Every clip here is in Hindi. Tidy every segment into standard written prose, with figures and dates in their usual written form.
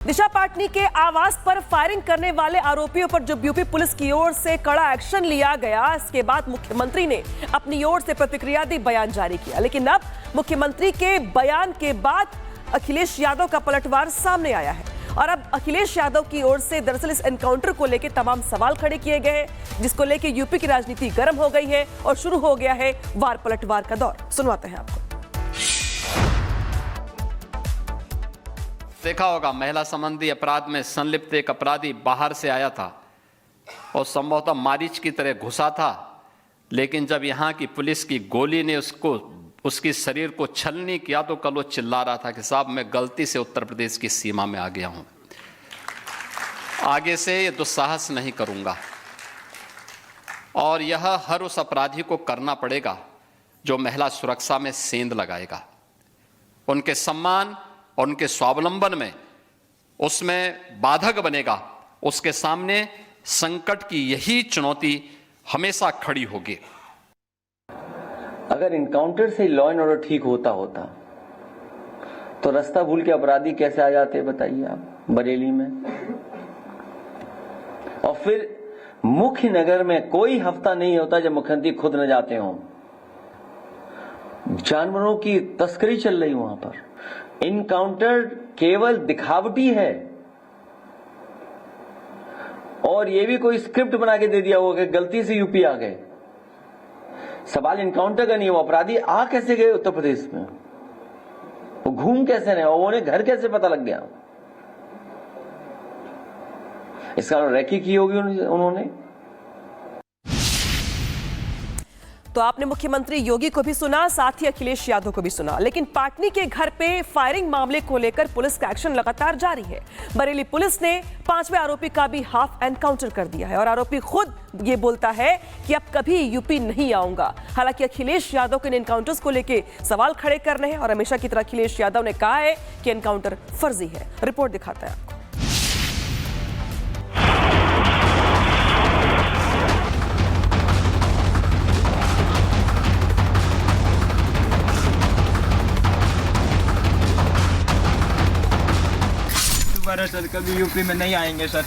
दिशा पाटनी के आवास पर फायरिंग करने वाले आरोपियों पर जब यूपी पुलिस की ओर से कड़ा एक्शन लिया गया, इसके बाद मुख्यमंत्री ने अपनी ओर से प्रतिक्रिया दी, बयान जारी किया। लेकिन अब मुख्यमंत्री के बयान के बाद अखिलेश यादव का पलटवार सामने आया है और अब अखिलेश यादव की ओर से दरअसल इस एनकाउंटर को लेकर तमाम सवाल खड़े किए गए हैं, जिसको लेकर यूपी की राजनीति गर्म हो गई है और शुरू हो गया है वार पलटवार का दौर। सुनवाते हैं आपको। देखा होगा, महिला संबंधी अपराध में संलिप्त एक अपराधी बाहर से आया था और संभवतः मारीच की तरह घुसा था, लेकिन जब यहाँ की पुलिस की गोली ने उसकी शरीर को छलनी किया तो कल वो चिल्ला रहा था कि साहब मैं गलती से उत्तर प्रदेश की सीमा में आ गया हूं, आगे से ये दुस्साहस नहीं करूंगा। और यह हर उस अपराधी को करना पड़ेगा जो महिला सुरक्षा में सेंध लगाएगा, उनके सम्मान और उनके स्वावलंबन में उसमें बाधक बनेगा। उसके सामने संकट की यही चुनौती हमेशा खड़ी होगी। अगर इनकाउंटर से लॉ एंड ऑर्डर ठीक होता तो रास्ता भूल के अपराधी कैसे आ जाते बताइए आप बरेली में। और फिर मुख्य नगर में कोई हफ्ता नहीं होता जब मुख्यमंत्री खुद न जाते हों। जानवरों की तस्करी चल रही वहां पर। इनकाउंटर केवल दिखावटी है और ये भी कोई स्क्रिप्ट बना के दे दिया होगा कि गलती से यूपी आ गए। सवाल इनकाउंटर का नहीं, वो अपराधी आ कैसे गए उत्तर प्रदेश में, वो घूम कैसे रहे और उन्हें घर कैसे पता लग गया। इसका रेकी की होगी उन्होंने। तो आपने मुख्यमंत्री योगी को भी सुना, साथ ही अखिलेश यादव को भी सुना, लेकिन पाटनी के घर पे फायरिंग मामले को लेकर पुलिस का एक्शन लगातार जारी है। बरेली पुलिस ने 5वें आरोपी का भी हाफ एनकाउंटर कर दिया है और आरोपी खुद ये बोलता है कि अब कभी यूपी नहीं आऊंगा। हालांकि अखिलेश यादव के एनकाउंटर्स को लेकर सवाल खड़े कर रहे हैं और हमेशा की तरह अखिलेश यादव ने कहा है कि एनकाउंटर फर्जी है। रिपोर्ट दिखाता है आपको। सर कभी यूपी में नहीं आएंगे सर,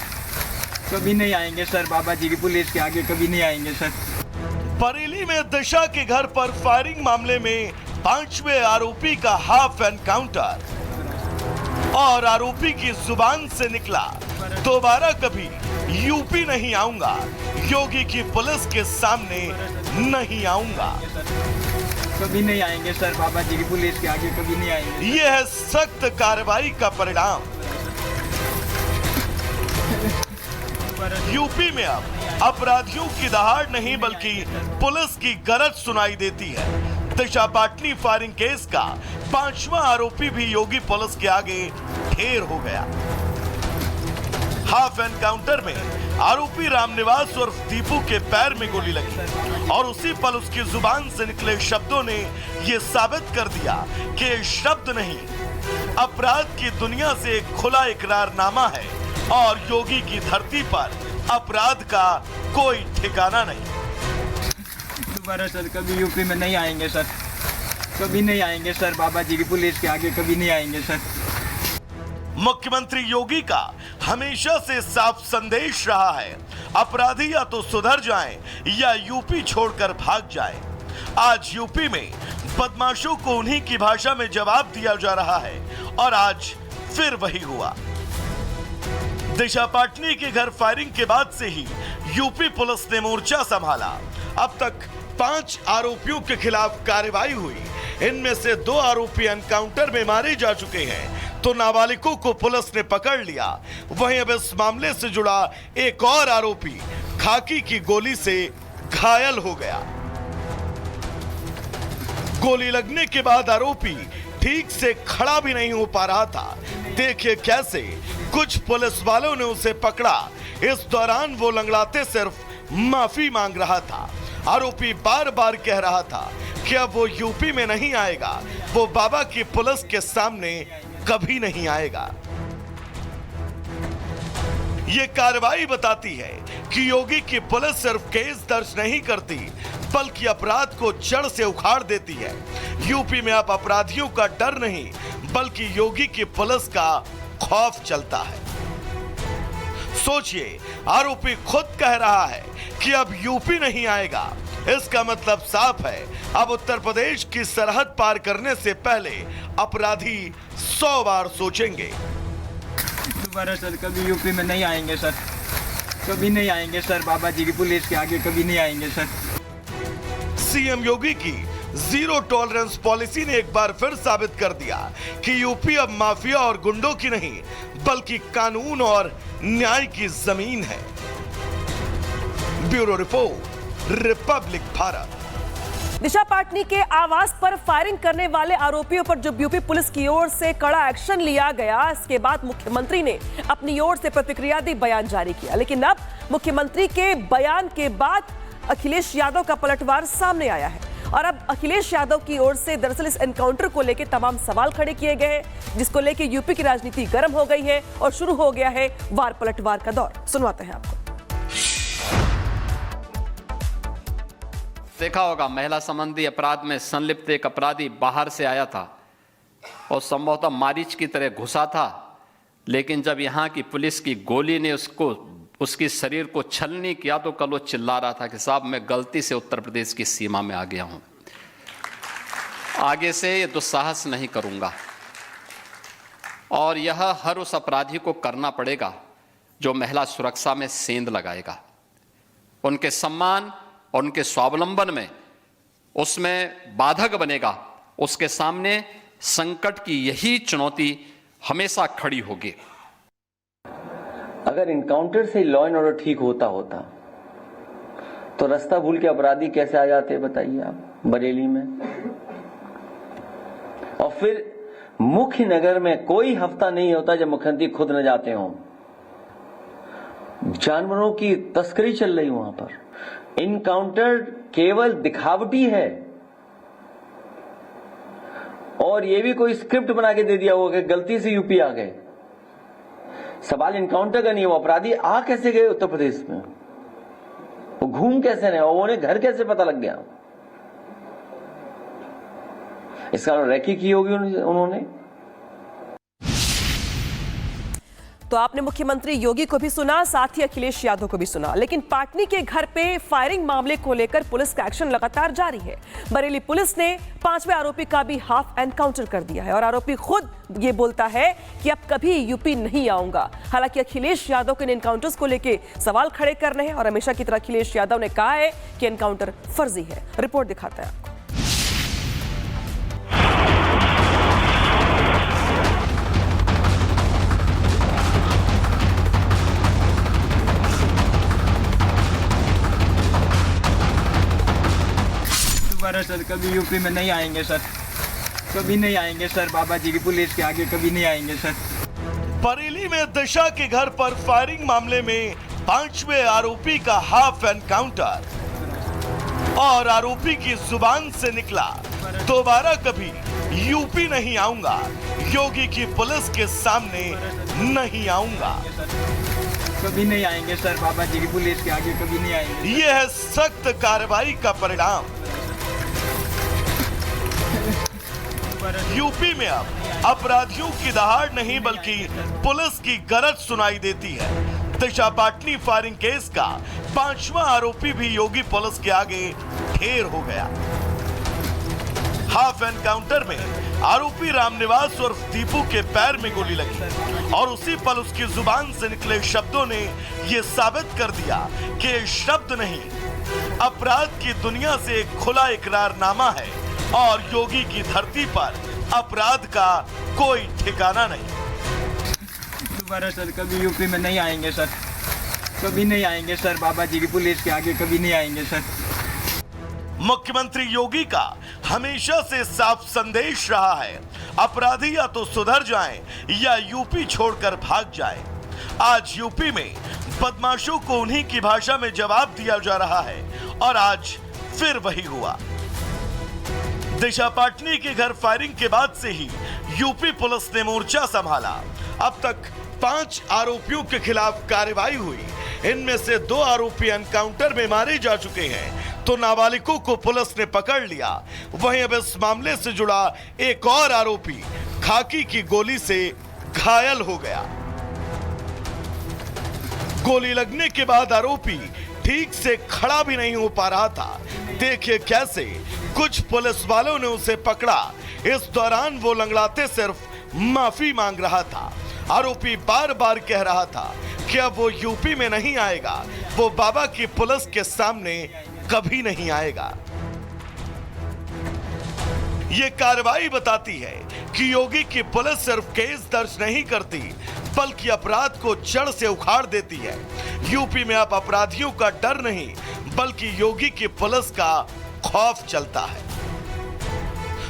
कभी नहीं आएंगे सर, बाबा जी की पुलिस के आगे कभी नहीं आएंगे सर। बरेली में दिशा के घर पर फायरिंग मामले में 5वें आरोपी का हाफ एनकाउंटर और आरोपी की जुबान से निकला दोबारा कभी यूपी नहीं आऊंगा, योगी की पुलिस के सामने नहीं आऊंगा। कभी नहीं आएंगे सर, बाबा जी की पुलिस के आगे कभी नहीं आएंगे। यह है सख्त कार्रवाई का परिणाम। यूपी में अब अपराधियों की दहाड़ नहीं बल्कि पुलिस की गरज सुनाई देती है। दिशा पाटनी फायरिंग केस का 5वां आरोपी भी योगी पुलिस के आगे ढेर हो गया। हाफ एनकाउंटर में आरोपी रामनिवास और दीपू के पैर में गोली लगी और उसी पल उसकी जुबान से निकले शब्दों ने यह साबित कर दिया कि ये शब्द नहीं, अपराध की दुनिया से एक खुला इकरारनामा है और योगी की धरती पर अपराध का कोई ठिकाना नहीं। दोबारा सर कभी यूपी में नहीं आएंगे सर, कभी नहीं आएंगे सर, बाबा जी की पुलिस के आगे कभी नहीं आएंगे सर। मुख्यमंत्री योगी का हमेशा से साफ संदेश रहा है, अपराधी या तो सुधर जाएं या यूपी छोड़कर भाग जाएं। आज यूपी में बदमाशों को उन्हीं की भाषा में जवाब दिया जा रहा है और आज फिर वही हुआ। दिशा पाटनी के घर फायरिंग के बाद से ही यूपी पुलिस ने मोर्चा संभाला। अब तक 5 आरोपियों के खिलाफ कार्रवाई हुई। इनमें से 2 आरोपी एनकाउंटर में मारे जा चुके हैं तो नाबालिगों को पुलिस ने पकड़ लिया। वहीं अब इस मामले से जुड़ा एक और आरोपी खाकी की गोली से घायल हो गया। गोली लगने के बाद आरोपी ठीक से खड़ा भी नहीं हो पा रहा था। देखिए कैसे कुछ पुलिस वालों ने उसे पकड़ा। इस दौरान वो लंगड़ाते सिर्फ माफी मांग रहा था। आरोपी बार बार कह रहा था कि अब वो यूपी में नहीं आएगा, वो बाबा की पुलिस के सामने कभी नहीं आएगा। ये कार्रवाई बताती है कि योगी की पुलिस सिर्फ केस दर्ज नहीं करती बल्कि अपराध को जड़ से उखाड़ देती है। यूपी में अब अपराधियों का डर नहीं बल्कि योगी की पुलिस का खौफ चलता है। सोचिए, आरोपी खुद कह रहा है कि अब यूपी नहीं आएगा। इसका मतलब साफ है, अब उत्तर प्रदेश की सरहद पार करने से पहले अपराधी 100 बार सोचेंगे। दोबारा सर कभी यूपी में नहीं आएंगे सर, कभी नहीं आएंगे सर। बाबा जी की पुलिस के आगे कभी नहीं आएंगे सर। सीएम योगी की जीरो टॉलरेंस पॉलिसी ने एक बार फिर साबित कर दिया कि यूपी अब माफिया और गुंडों की नहीं, बल्कि कानून और न्याय की जमीन है। Bureau report, Republic Bharat. Disha Patani के आवास पर फायरिंग करने वाले आरोपियों पर जब यूपी पुलिस की ओर से कड़ा एक्शन लिया गया, इसके बाद मुख्यमंत्री ने अपनी ओर से प्रतिक्रिया दी, बयान जारी किया। लेकिन अब मुख्यमंत्री के बयान के बाद अखिलेश यादव का पलटवार सामने आया है और अब अखिलेश यादव की ओर से दरअसल इस एनकाउंटर को लेकर तमाम सवाल खड़े किए गए हैं, जिसको लेकर यूपी की राजनीति गर्म हो गई है और शुरू हो गया है वार पलटवार का दौर। सुनवाते हैं आपको। देखा होगा, महिला संबंधी अपराध में संलिप्त एक अपराधी बाहर से आया था और संभवतः मारीच की तरह घुसा था, लेकिन जब यहाँ की पुलिस की गोली ने उसकी शरीर को छलनी किया तो कल वो चिल्ला रहा था कि साहब मैं गलती से उत्तर प्रदेश की सीमा में आ गया हूं, आगे से ये दुस्साहस नहीं करूंगा। और यह हर उस अपराधी को करना पड़ेगा जो महिला सुरक्षा में सेंध लगाएगा, उनके सम्मान और उनके स्वावलंबन में उसमें बाधक बनेगा। उसके सामने संकट की यही चुनौती हमेशा खड़ी होगी। अगर इनकाउंटर से लॉ एंड ऑर्डर ठीक होता तो रास्ता भूल के अपराधी कैसे आ जाते बताइए आप बरेली में। और फिर मुख्य नगर में कोई हफ्ता नहीं होता जब मुख्यमंत्री खुद न जाते हों। जानवरों की तस्करी चल रही वहां पर। इनकाउंटर केवल दिखावटी है और ये भी कोई स्क्रिप्ट बना के दे दिया होगा कि गलती से यूपी आ गए। सवाल इनकाउंटर का नहीं, वो अपराधी आ कैसे गए उत्तर प्रदेश में, वो घूम कैसे रहे और उन्हें घर कैसे पता लग गया। इसका रेकी की होगी उन्होंने। तो आपने मुख्यमंत्री योगी को भी सुना, साथ ही अखिलेश यादव को भी सुना, लेकिन पाटनी के घर पे फायरिंग मामले को लेकर पुलिस का एक्शन लगातार जारी है। बरेली पुलिस ने 5वें आरोपी का भी हाफ एनकाउंटर कर दिया है और आरोपी खुद ये बोलता है कि अब कभी यूपी नहीं आऊंगा। हालांकि अखिलेश यादव के एनकाउंटर्स को लेकर सवाल खड़े कर रहे हैं और हमेशा की तरह अखिलेश यादव ने कहा है कि एनकाउंटर फर्जी है। रिपोर्ट दिखाता है आपको। सर कभी यूपी में नहीं आएंगे सर, कभी नहीं आएंगे सर। बाबा जी की पुलिस के आगे कभी नहीं आएंगे सर। बरेली में दिशा के घर पर फायरिंग मामले में 5वें आरोपी का हाफ एनकाउंटर और आरोपी की जुबान से निकला, दोबारा कभी यूपी नहीं आऊंगा, योगी की पुलिस के सामने नहीं आऊंगा। कभी नहीं आएंगे सर, बाबा जी की पुलिस के आगे कभी नहीं आएंगे। यह है सख्त कार्रवाई का परिणाम। यूपी में अब अपराधियों की दहाड़ नहीं बल्कि पुलिस की गरज सुनाई देती है। दिशा पाटनी फायरिंग केस का 5वां आरोपी भी योगी पुलिस के आगे ढेर हो गया। हाफ एनकाउंटर में आरोपी रामनिवास और दीपू के पैर में गोली लगी और उसी पल उसकी जुबान से निकले शब्दों ने यह साबित कर दिया कि ये शब्द नहीं, अपराध की दुनिया से एक खुला इकरारनामा है और योगी की धरती पर अपराध का कोई ठिकाना नहीं। दोबारा सर कभी यूपी में नहीं आएंगे सर, कभी नहीं आएंगे सर। बाबा जी की पुलिस के आगे कभी नहीं आएंगे सर। मुख्यमंत्री योगी का हमेशा से साफ संदेश रहा है, अपराधी या तो सुधर जाएं या यूपी छोड़कर भाग जाएं। आज यूपी में बदमाशों को उन्हीं की भाषा में जवाब दिया जा रहा है और आज फिर वही हुआ। दिशा पाटनी के घर फायरिंग के बाद से ही यूपी पुलिस ने मोर्चा संभाला। अब तक 5 आरोपियों के खिलाफ कार्रवाई हुई। इनमें से 2 आरोपी एनकाउंटर में मारे जा चुके हैं तो नाबालिगों को पुलिस ने पकड़ लिया। वहीं अब इस मामले से जुड़ा एक और आरोपी खाकी की गोली से घायल हो गया। गोली लगने के बाद आरोपी ठीक से खड़ा भी नहीं हो पा रहा था। देखिए कैसे कुछ पुलिस वालों ने उसे पकड़ा। इस दौरान वो लंगड़ाते सिर्फ माफी मांग रहा था। आरोपी बार बार कह रहा था कि अब वो यूपी में नहीं आएगा, वो बाबा की पुलिस के सामने कभी नहीं आएगा। ये कार्रवाई बताती है कि योगी की पुलिस सिर्फ केस दर्ज नहीं करती बल्कि अपराध को जड़ से उखाड़ देती है। यूपी में अब अपराधियों का डर नहीं बल्कि योगी की पुलिस का खौफ चलता है।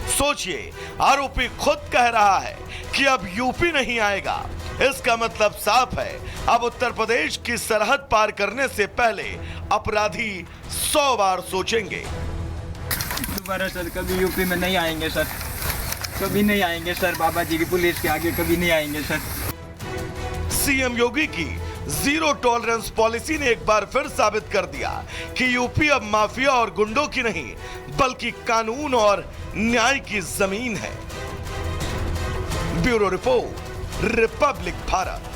सोचिए, आरोपी खुद कह रहा है कि अब यूपी नहीं आएगा। इसका मतलब साफ है, अब उत्तर प्रदेश की सरहद पार करने से पहले अपराधी 100 बार सोचेंगे। दोबारा सर कभी यूपी में नहीं आएंगे सर, कभी नहीं आएंगे सर। बाबा जी की पुलिस के आगे कभी नहीं आएंगे सर। सीएम योगी की जीरो टॉलरेंस पॉलिसी ने एक बार फिर साबित कर दिया कि यूपी अब माफिया और गुंडों की नहीं बल्कि कानून और न्याय की जमीन है। Bureau report, Republic Bharat.